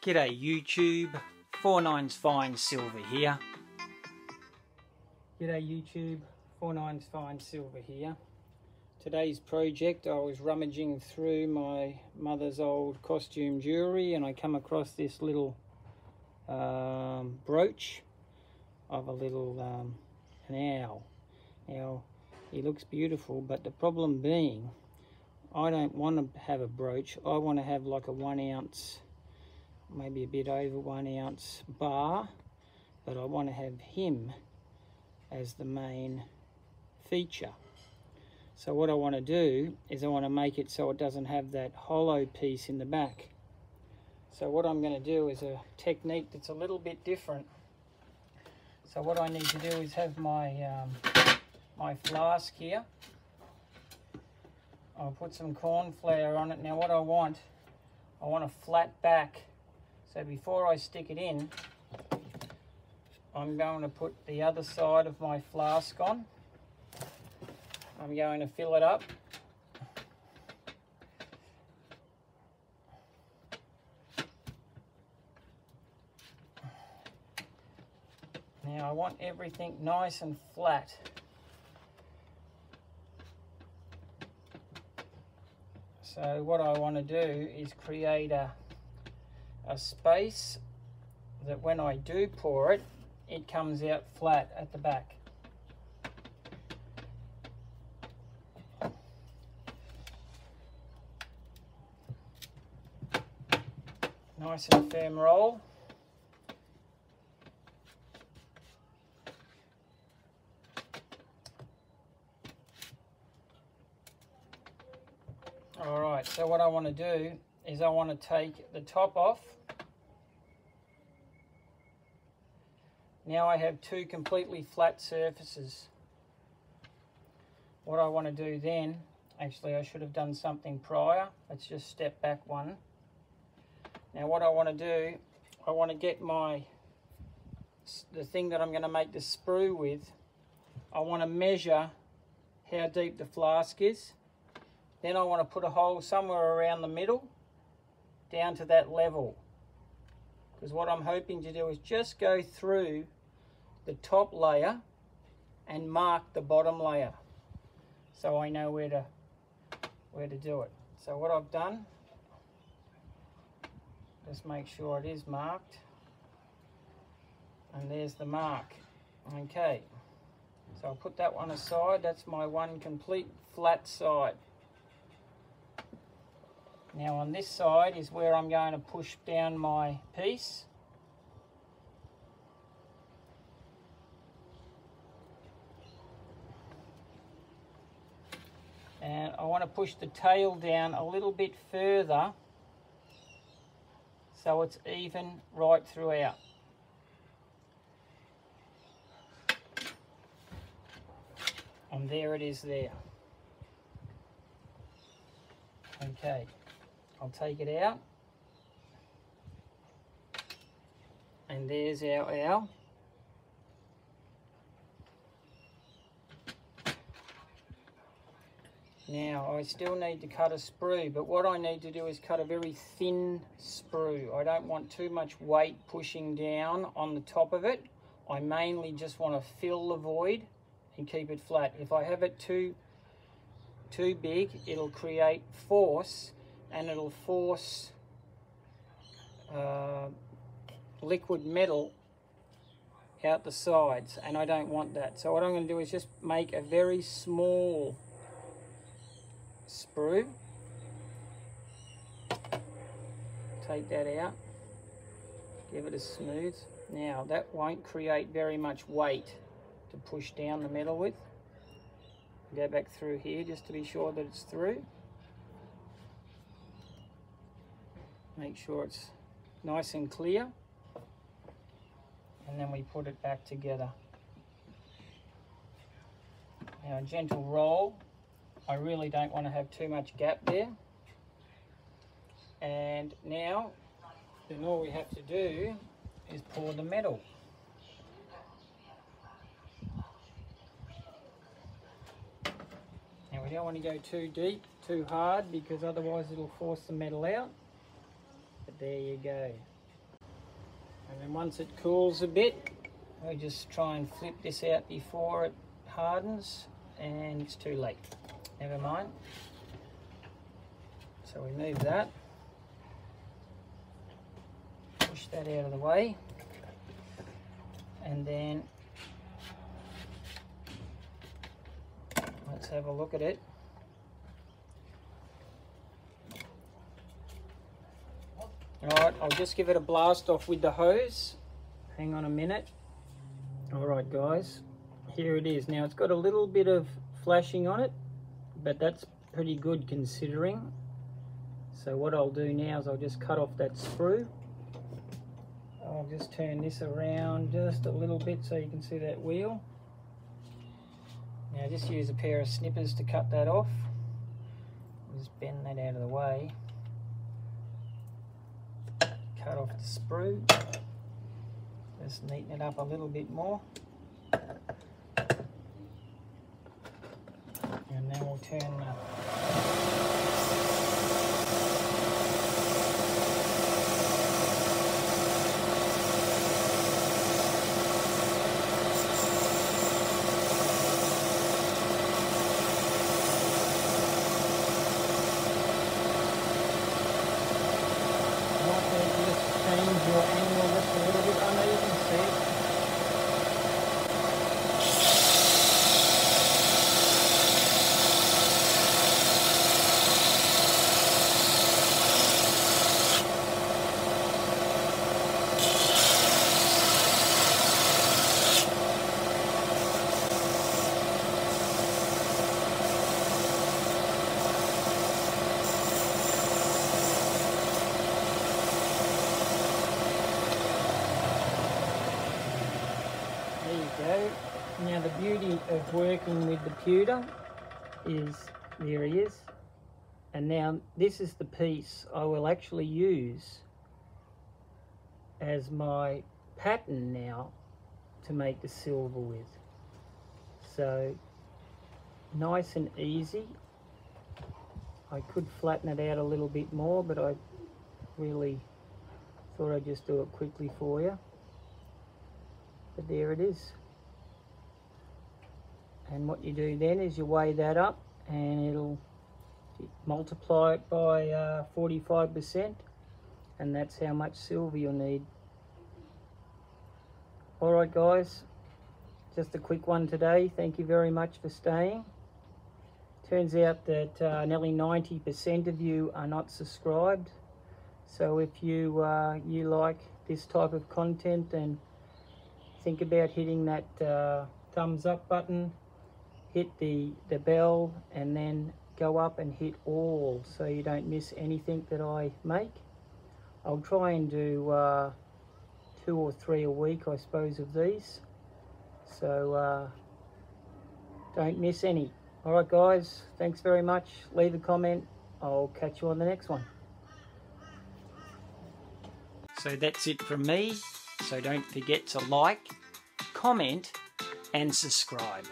G'day YouTube, 49's Fine Silver here. G'day YouTube, 49's Fine Silver here. Today's project, I was rummaging through my mother's old costume jewellery and I come across this little brooch of a little an owl. Now, he looks beautiful, but the problem being, I don't want to have a brooch. I want to have like a 1 ounce, maybe a bit over 1 ounce bar, but I want to have him as the main feature. So what I want to do is I want to make it so it doesn't have that hollow piece in the back. So what I'm going to do is a technique that's a little bit different. So what I need to do is have my my flask here. I'll put some corn flour on it. Now what I want a flat back. So before I stick it in, I'm going to put the other side of my flask on. I'm going to fill it up. Now I want everything nice and flat. So what I want to do is create a space that when I do pour it, it comes out flat at the back. Nice and firm roll. Alright, so what I want to do is I want to take the top off. Now I have two completely flat surfaces. What I want to do then, actually I should have done something prior. Let's just step back one. Now what I want to do, I want to get the thing that I'm going to make the sprue with, I want to measure how deep the flask is. Then I want to put a hole somewhere around the middle, down to that level. Because what I'm hoping to do is just go through the top layer and mark the bottom layer, so I know where to do it. So what I've done, just make sure it is marked, and there's the mark. Okay, so I'll put that one aside. That's my one complete flat side. Now on this side is where I'm going to push down my piece. And I want to push the tail down a little bit further so it's even right throughout. And there it is there. Okay. I'll take it out, and there's our owl. Now I still need to cut a sprue, but what I need to do is cut a very thin sprue. I don't want too much weight pushing down on the top of it. I mainly just want to fill the void and keep it flat. If I have it too big, it'll create force, and it'll force liquid metal out the sides, and I don't want that. So what I'm going to do is just make a very small sprue. Take that out, give it a smooth. Now that won't create very much weight to push down the metal with. Go back through here just to be sure that it's through. Make sure it's nice and clear, and then we put it back together. Now a gentle roll. I really don't want to have too much gap there. And now then all we have to do is pour the metal. Now we don't want to go too deep, too hard, because otherwise it'll force the metal out. But there you go. And then once it cools a bit, we just try and flip this out before it hardens, and it's too late. Never mind. So we move that. Push that out of the way. And then let's have a look at it. Alright, I'll just give it a blast off with the hose. Hang on a minute. Alright guys, here it is. Now it's got a little bit of flashing on it, but that's pretty good considering. So what I'll do now is I'll just cut off that sprue. I'll just turn this around just a little bit so you can see that wheel. Now just use a pair of snippers to cut that off. Just bend that out of the way. Cut off the sprue. Just neaten it up a little bit more. And then we'll turn the change your angle just a little bit. I know you can see it. Now the beauty of working with the pewter is, there he is, and now this is the piece I will actually use as my pattern now to make the silver with. So nice and easy. I could flatten it out a little bit more, but I really thought I'd just do it quickly for you. But there it is. And what you do then is you weigh that up, and it'll multiply it by 45%, and that's how much silver you'll need. Alright guys, just a quick one today. Thank you very much for staying. Turns out that nearly 90% of you are not subscribed. So if you like this type of content, then think about hitting that thumbs up button, hit the bell, and then go up and hit all so you don't miss anything that I make. I'll try and do 2 or 3 a week, I suppose, of these. So don't miss any. Alright guys, thanks very much. Leave a comment. I'll catch you on the next one. So that's it from me. So don't forget to like, comment and subscribe.